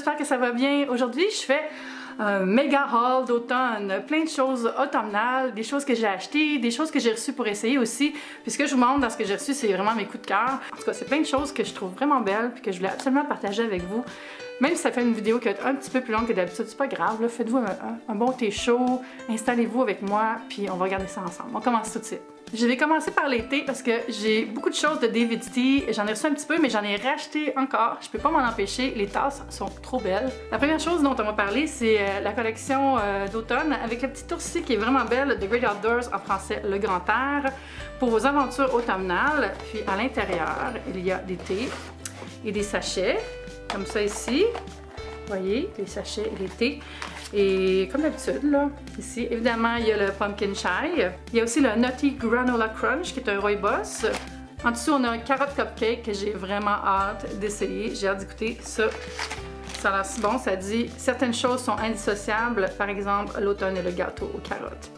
j'espère que ça va bien. Aujourd'hui, je fais un méga haul d'automne, plein de choses automnales, des choses que j'ai achetées, des choses que j'ai reçues pour essayer aussi. Puis ce que je vous montre dans ce que j'ai reçu, c'est vraiment mes coups de cœur. En tout cas, c'est plein de choses que je trouve vraiment belles puis que je voulais absolument partager avec vous. Même si ça fait une vidéo qui va être un petit peu plus longue que d'habitude, c'est pas grave. Faites-vous un bon thé chaud, installez-vous avec moi, puis on va regarder ça ensemble. On commence tout de suite. Je vais commencer par les thés parce que j'ai beaucoup de choses de David Tea. J'en ai reçu un petit peu, mais j'en ai racheté encore. Je peux pas m'en empêcher. Les tasses sont trop belles. La première chose dont on va parler, c'est la collection d'automne avec le petit oursi qui est vraiment belle, The Great Outdoors, en français, Le Grand Air, pour vos aventures automnales. Puis à l'intérieur, il y a des thés et des sachets, comme ça ici. Vous voyez, les sachets et les thés. Et comme d'habitude, là, ici, évidemment, il y a le Pumpkin Chai. Il y a aussi le Nutty Granola Crunch, qui est un rooibos. En dessous, on a un carotte cupcake que j'ai vraiment hâte d'essayer. J'ai hâte d'écouter ça. Ça a l'air si bon. Ça dit « Certaines choses sont indissociables, par exemple, l'automne et le gâteau aux carottes. »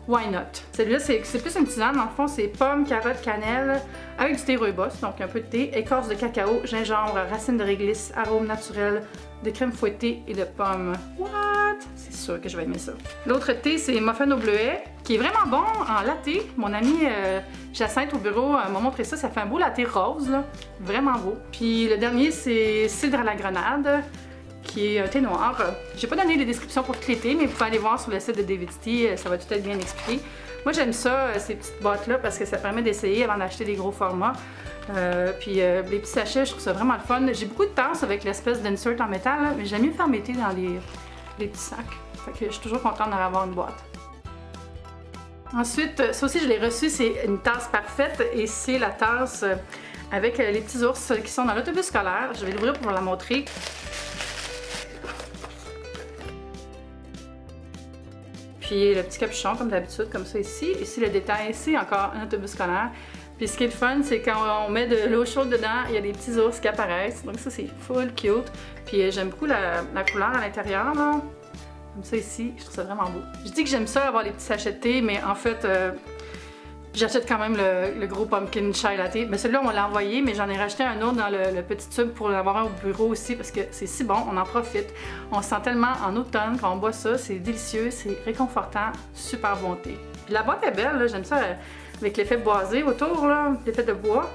Why not? Celui-là, c'est plus une tisane. Dans le fond, c'est pommes, carottes, cannelle, avec du thé rooibos, donc un peu de thé, écorce de cacao, gingembre, racines de réglisse, arômes naturels, de crème fouettée et de pommes. What? C'est sûr que je vais aimer ça. L'autre thé, c'est muffin au bleuet, qui est vraiment bon en latte. Mon amie Jacinthe au bureau m'a montré ça. Ça fait un beau latte rose, là. Vraiment beau. Puis le dernier, c'est cidre à la grenade, qui est un thé noir. J'ai pas donné les descriptions pour tous les thés, mais vous pouvez aller voir sur le site de David Tea, ça va tout être bien expliqué. Moi j'aime ça, ces petites boîtes-là, parce que ça permet d'essayer avant d'acheter des gros formats. Puis les petits sachets, je trouve ça vraiment le fun. J'ai beaucoup de tasses avec l'espèce d'insert en métal, là, mais j'aime mieux faire mes thés dans les petits sacs. Fait que je suis toujours contente d'en avoir une boîte. Ensuite, ça aussi je l'ai reçu, c'est une tasse parfaite et c'est la tasse avec les petits ours qui sont dans l'autobus scolaire. Je vais l'ouvrir pour vous la montrer. Puis le petit capuchon comme d'habitude, comme ça ici. Ici le détail, ici encore un autobus scolaire. Puis ce qui est le fun, c'est quand on met de l'eau chaude dedans, il y a des petits ours qui apparaissent. Donc ça c'est full cute. Puis j'aime beaucoup la couleur à l'intérieur là. Comme ça ici, je trouve ça vraiment beau. Je dis que j'aime ça avoir les petits sachets de thé, mais en fait j'achète quand même le gros pumpkin chai latte. Mais celui-là, on m'a l'a envoyé, mais j'en ai racheté un autre dans le petit tube pour l'avoir un au bureau aussi parce que c'est si bon, on en profite. On se sent tellement en automne quand on boit ça, c'est délicieux, c'est réconfortant, super bon thé. Puis la boîte est belle, j'aime ça avec l'effet boisé autour, l'effet de bois.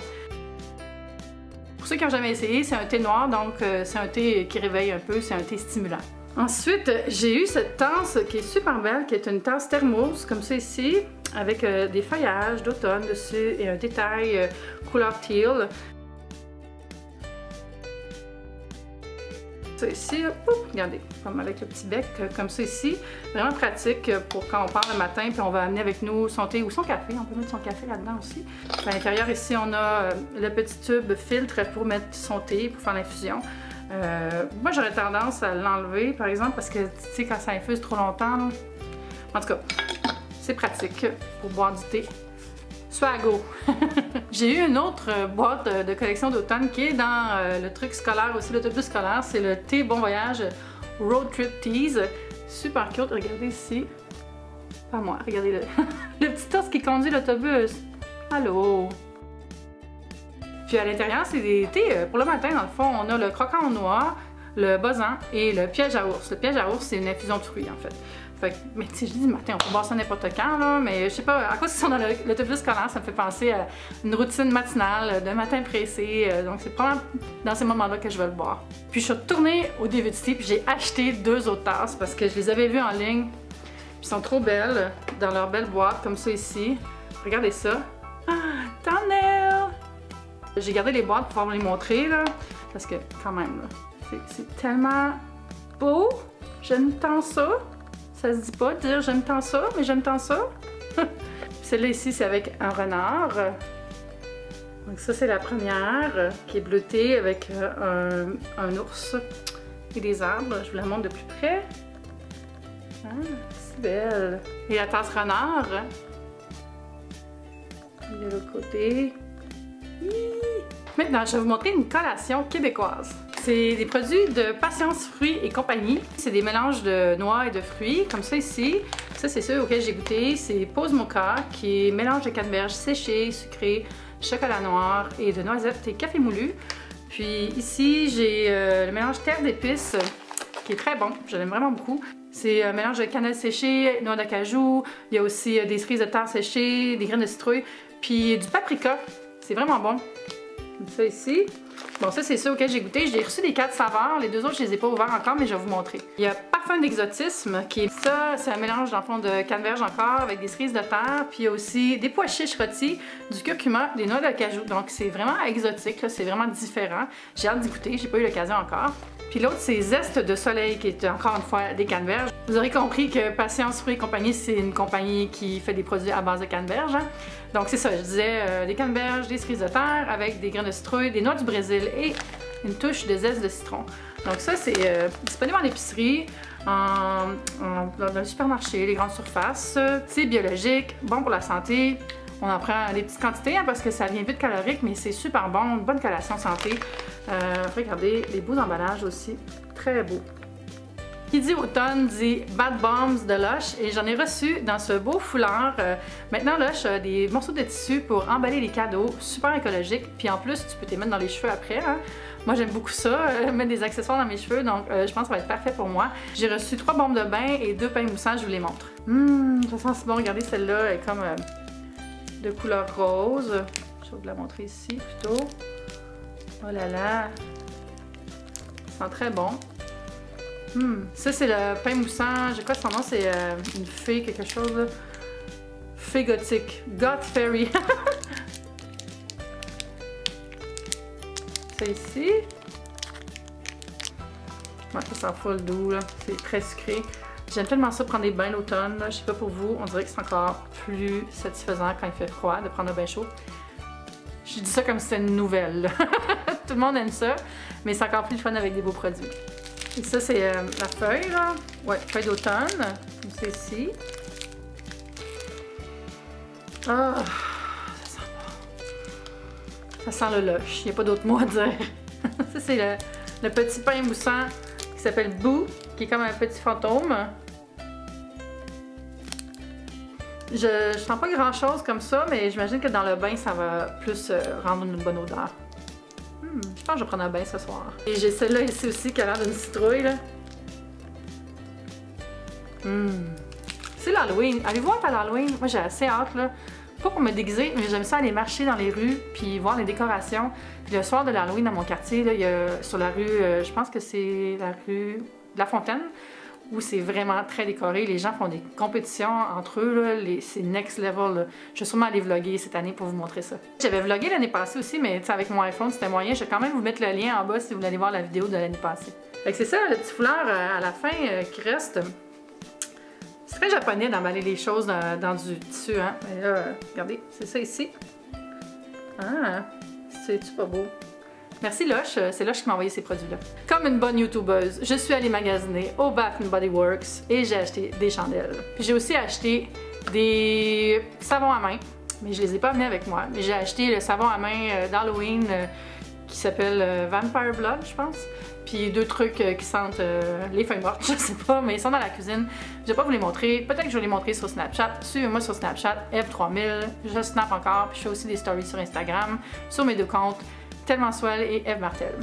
Pour ceux qui n'ont jamais essayé, c'est un thé noir, donc c'est un thé qui réveille un peu, c'est un thé stimulant. Ensuite, j'ai eu cette tasse qui est super belle, qui est une tasse thermos, comme ça ici, avec des feuillages d'automne dessus et un détail couleur teal. Ça ici, regardez, comme avec le petit bec, comme ça ici. Vraiment pratique pour quand on part le matin puis on va amener avec nous son thé ou son café. On peut mettre son café là-dedans aussi. À l'intérieur ici, on a le petit tube filtre pour mettre son thé, pour faire l'infusion. Moi, j'aurais tendance à l'enlever, par exemple, parce que, tu sais, quand ça infuse trop longtemps, là. En tout cas, c'est pratique pour boire du thé. Swago! J'ai eu une autre boîte de collection d'automne qui est dans le truc scolaire aussi, l'autobus scolaire. C'est le thé Bon Voyage Road Trip Teas. Super cute, regardez ici. Pas moi, regardez le petit ours qui conduit l'autobus. Allô! Puis à l'intérieur, c'est des thés pour le matin. Dans le fond, on a le croquant aux noix, le bosant et le piège à ours. Le piège à ours, c'est une infusion de fruits en fait. Mais tu sais, je dis matin, on peut boire ça n'importe quand, là, mais je sais pas, à cause qu'ils sont dans l'autobus scolaire, ça me fait penser à une routine matinale, de matin pressé, donc c'est probablement dans ces moments-là que je vais le boire. Puis je suis retournée au David Tea, puis j'ai acheté 2 autres tasses parce que je les avais vues en ligne, puis ils sont trop belles, dans leur belle boîte, comme ça ici. Regardez ça. Ah, thumbnail! J'ai gardé les boîtes pour pouvoir vous les montrer, là, parce que quand même, là, c'est tellement beau, j'aime tant ça. Ça se dit pas de dire j'aime tant ça, mais j'aime tant ça. Celle-là ici, c'est avec un renard. Donc ça, c'est la première qui est bleutée avec un ours et des arbres. Je vous la montre de plus près. Ah, c'est belle. Et la tasse renard. De l'autre côté. Maintenant, je vais vous montrer une collation québécoise. C'est des produits de Patience Fruits et compagnie. C'est des mélanges de noix et de fruits, comme ça ici. Ça, c'est ceux auxquels j'ai goûté. C'est Pose Mocha, qui est mélange de canneberge séchée, sucrée, chocolat noir et de noisettes et café moulu. Puis ici, j'ai le mélange terre d'épices qui est très bon, je l'aime vraiment beaucoup. C'est un mélange de cannelle séchée, noix de cajou, il y a aussi des cerises de terre séchées, des graines de citrouille, puis du paprika. C'est vraiment bon. Comme ça ici. Bon, ça c'est ça auquel j'ai goûté. J'ai reçu les 4 saveurs. Les 2 autres, je les ai pas ouverts encore, mais je vais vous montrer. Il y a Parfum d'exotisme, qui est ça, c'est un mélange dans le fond de canneberge encore, avec des cerises de terre, puis il y a aussi des pois chiches rôtis, du curcuma, des noix de cajou. Donc c'est vraiment exotique, c'est vraiment différent. J'ai hâte d'y goûter, j'ai pas eu l'occasion encore. Puis l'autre, c'est Zeste de soleil, qui est encore une fois des canneberges. Vous aurez compris que Patience Fruits et compagnie, c'est une compagnie qui fait des produits à base de canneberges. Hein? Donc c'est ça, je disais des canneberges, des cerises de terre, avec des graines de citrouille, des noix du Brésil et une touche de zeste de citron. Donc ça, c'est disponible en épicerie, dans le supermarché, les grandes surfaces. C'est biologique, bon pour la santé. On en prend des petites quantités hein, parce que ça vient vite calorique, mais c'est super bon, une bonne collation santé. Regardez les beaux emballages aussi, très beaux. Qui dit automne dit Bad Bombs de Lush et j'en ai reçu dans ce beau foulard. Maintenant Lush a des morceaux de tissu pour emballer les cadeaux, super écologique, puis en plus tu peux te mettre dans les cheveux après. Hein. Moi j'aime beaucoup ça, mettre des accessoires dans mes cheveux, donc je pense que ça va être parfait pour moi. J'ai reçu 3 bombes de bain et 2 pains moussants, je vous les montre. Ça sent si bon, regardez celle-là, elle est comme de couleur rose. Je vais vous la montrer ici plutôt. Oh là là, ça sent très bon. Ça c'est le pain moussant, j'ai quoi son nom, c'est une fée quelque chose là. Fée gothique, Goth Fairy. Ça ici. Ouais, ça sent full doux là, c'est très sucré. J'aime tellement ça prendre des bains l'automne, je sais pas pour vous, on dirait que c'est encore plus satisfaisant quand il fait froid de prendre un bain chaud. Je dis ça comme si c'était une nouvelle. Tout le monde aime ça, mais c'est encore plus fun avec des beaux produits. Et ça, c'est la feuille, là. Ouais, feuille d'automne, comme c'est ici. Ah, ça sent bon. Ça sent le lush, il n'y a pas d'autre mot à dire. Ça, c'est le petit pain moussant qui s'appelle Boo, qui est comme un petit fantôme. Je sens pas grand chose comme ça, mais j'imagine que dans le bain, ça va plus rendre une bonne odeur. Je pense que je vais prendre un bain ce soir. Et j'ai celle-là ici aussi qui a l'air d'une citrouille, là. C'est l'Halloween. Avez-vous hâte à l'Halloween? Moi, j'ai assez hâte, là. Pas pour me déguiser, mais j'aime ça aller marcher dans les rues puis voir les décorations. Puis le soir de l'Halloween dans mon quartier, là, il y a sur la rue, je pense que c'est la rue de la Fontaine, où c'est vraiment très décoré. Les gens font des compétitions entre eux, c'est next level. Là. Je vais sûrement aller vlogger cette année pour vous montrer ça. J'avais vlogué l'année passée aussi, mais avec mon iPhone, c'était moyen. Je vais quand même vous mettre le lien en bas si vous voulez aller voir la vidéo de l'année passée. Fait que c'est ça, le petit foulard à la fin qui reste. C'est très japonais d'emballer les choses dans du tissu, hein. Mais là, regardez, c'est ça ici. Ah, c'est-tu pas beau? Merci Lush, c'est Lush qui m'a envoyé ces produits-là. Comme une bonne youtubeuse, je suis allée magasiner au Bath & Body Works et j'ai acheté des chandelles. Puis j'ai aussi acheté des savons à main, mais je les ai pas amenés avec moi. Mais j'ai acheté le savon à main d'Halloween qui s'appelle Vampire Blood, je pense. Puis 2 trucs qui sentent les feuilles mortes, je sais pas, mais ils sont dans la cuisine. Je vais pas vous les montrer, peut-être que je vais les montrer sur Snapchat. Suivez-moi sur Snapchat, Eve3000, je snap encore, puis je fais aussi des stories sur Instagram, sur mes 2 comptes. Tellement Swell et Eve Martel.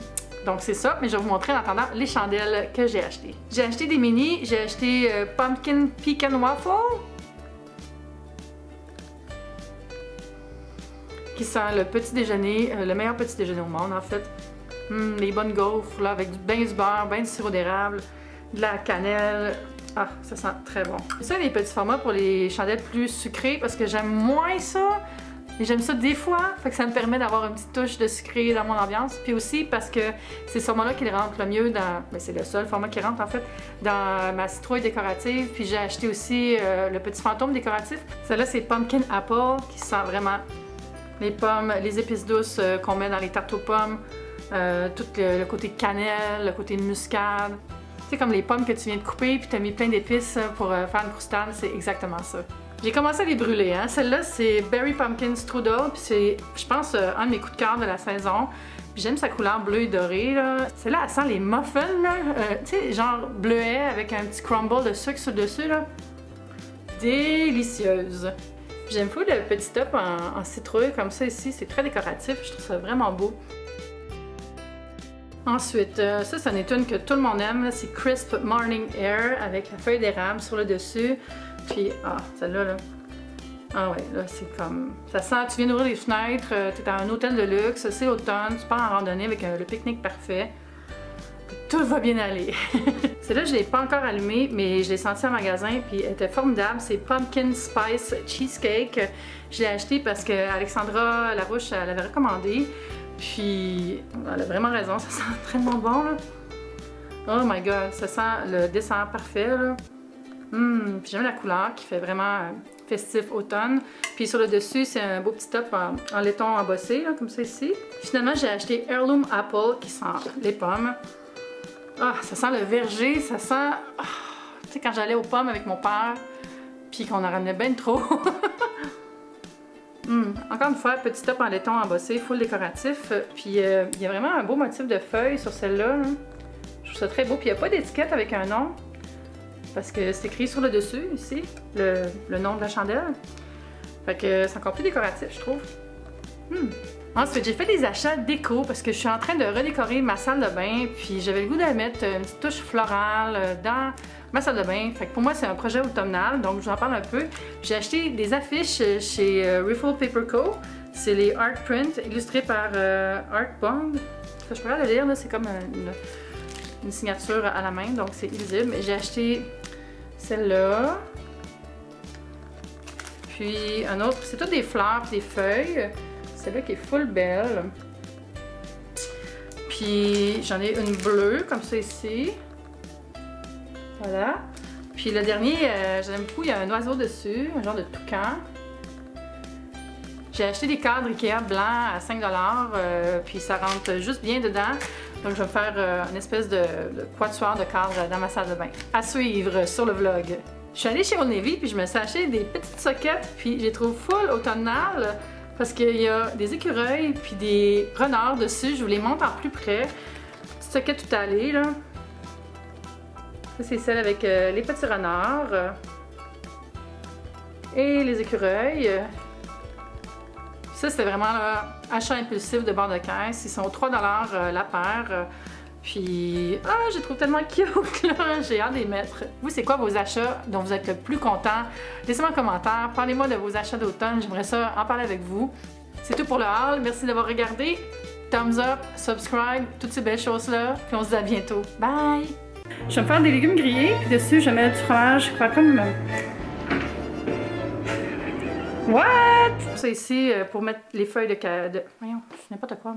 Donc c'est ça, mais je vais vous montrer en attendant les chandelles que j'ai achetées. J'ai acheté des mini, j'ai acheté Pumpkin Pecan Waffle, qui sent le petit déjeuner, le meilleur petit déjeuner au monde en fait. Les bonnes gaufres là, avec ben du beurre, ben du sirop d'érable, de la cannelle. Ah, ça sent très bon. Ça, les petits formats pour les chandelles plus sucrées parce que j'aime moins ça. Et j'aime ça des fois, fait que ça me permet d'avoir une petite touche de sucré dans mon ambiance. Puis aussi parce que c'est ce format-là qui rentre le mieux dans... Ben c'est le seul format qui rentre en fait dans ma citrouille décorative. Puis j'ai acheté aussi le petit fantôme décoratif. Celle-là c'est Pumpkin Apple qui sent vraiment les pommes, les épices douces qu'on met dans les tartes aux pommes. Tout le côté cannelle, le côté muscade. C'est comme les pommes que tu viens de couper puis tu as mis plein d'épices pour faire une croustade, c'est exactement ça. J'ai commencé à les brûler, hein. Celle-là, c'est Berry Pumpkin Strudel, puis c'est, je pense, un de mes coups de cœur de la saison. J'aime sa couleur bleue et dorée, là. Celle-là, elle sent les muffins, là. Tu sais, genre bleuet avec un petit crumble de sucre sur le dessus, là. Délicieuse. J'aime fou le petit top en citrouille comme ça ici, c'est très décoratif, je trouve ça vraiment beau. Ensuite, ça, c'en est une que tout le monde aime, c'est Crisp Morning Air avec la feuille d'érable sur le dessus. Puis, ah, celle-là, là. Ah ouais, là, c'est comme... Ça sent, tu viens d'ouvrir les fenêtres, t'es dans un hôtel de luxe, c'est l'automne, tu pars en randonnée avec le pique-nique parfait. Tout va bien aller. Celle-là, je ne l'ai pas encore allumée, mais je l'ai sentie en magasin, puis elle était formidable. C'est Pumpkin Spice Cheesecake. Je l'ai acheté parce que Alexandra Larouche, elle l'avait recommandé. Puis, elle a vraiment raison, ça sent vraiment bon, là. Oh my god, ça sent le dessert parfait, là. Puis j'aime la couleur qui fait vraiment festif automne. Puis sur le dessus, c'est un beau petit top en laiton embossé, là, comme ça ici. Finalement, j'ai acheté Heirloom Apple qui sent les pommes. Ah, ça sent le verger, ça sent... Oh, tu sais, quand j'allais aux pommes avec mon père, puis qu'on en ramenait bien trop. Encore une fois, petit top en laiton embossé, full décoratif. Puis il y a vraiment un beau motif de feuilles sur celle-là. Hein. Je trouve ça très beau. Puis il n'y a pas d'étiquette avec un nom. Parce que c'est écrit sur le dessus, ici, le nom de la chandelle. Fait que c'est encore plus décoratif, je trouve. Ensuite, j'ai fait des achats déco parce que je suis en train de redécorer ma salle de bain. Puis j'avais le goût de mettre une petite touche florale dans ma salle de bain. Fait que pour moi, c'est un projet automnal, donc je vous en parle un peu. J'ai acheté des affiches chez Riffle Paper Co. C'est les art prints illustrés par Art Bond. Je pourrais le lire, là, c'est comme une signature à la main, donc c'est illisible. J'ai acheté celle-là. Puis un autre, c'est toutes des fleurs et des feuilles. Celle-là qui est full belle. Puis j'en ai une bleue, comme ça ici. Voilà. Puis le dernier, j'aime beaucoup, il y a un oiseau dessus, un genre de toucan. J'ai acheté des cadres Ikea blancs à 5$, puis ça rentre juste bien dedans. Donc je vais faire une espèce de quatuor de cadres dans ma salle de bain. À suivre sur le vlog. Je suis allée chez Old Navy, puis je me suis acheté des petites soquettes, puis je les trouve full automnales. Parce qu'il y a des écureuils puis des renards dessus. Je vous les montre en plus près. Petite soquette tout allée, là. Ça, c'est celle avec les petits renards. Et les écureuils. Ça, c'est vraiment achat impulsif de bord de caisse. Ils sont 3$ la paire. Puis, je les trouve tellement cute, là. J'ai hâte de les mettre. Vous, c'est quoi vos achats dont vous êtes le plus content? Laissez-moi un commentaire. Parlez-moi de vos achats d'automne. J'aimerais ça en parler avec vous. C'est tout pour le haul. Merci d'avoir regardé. Thumbs up, subscribe, toutes ces belles choses-là. Puis on se dit à bientôt. Bye! Je vais me faire des légumes grillés. Puis dessus, je vais mettre du fromage. Je vais faire comme... What? Ça ici, pour mettre les feuilles de... Voyons, je n'importe quoi.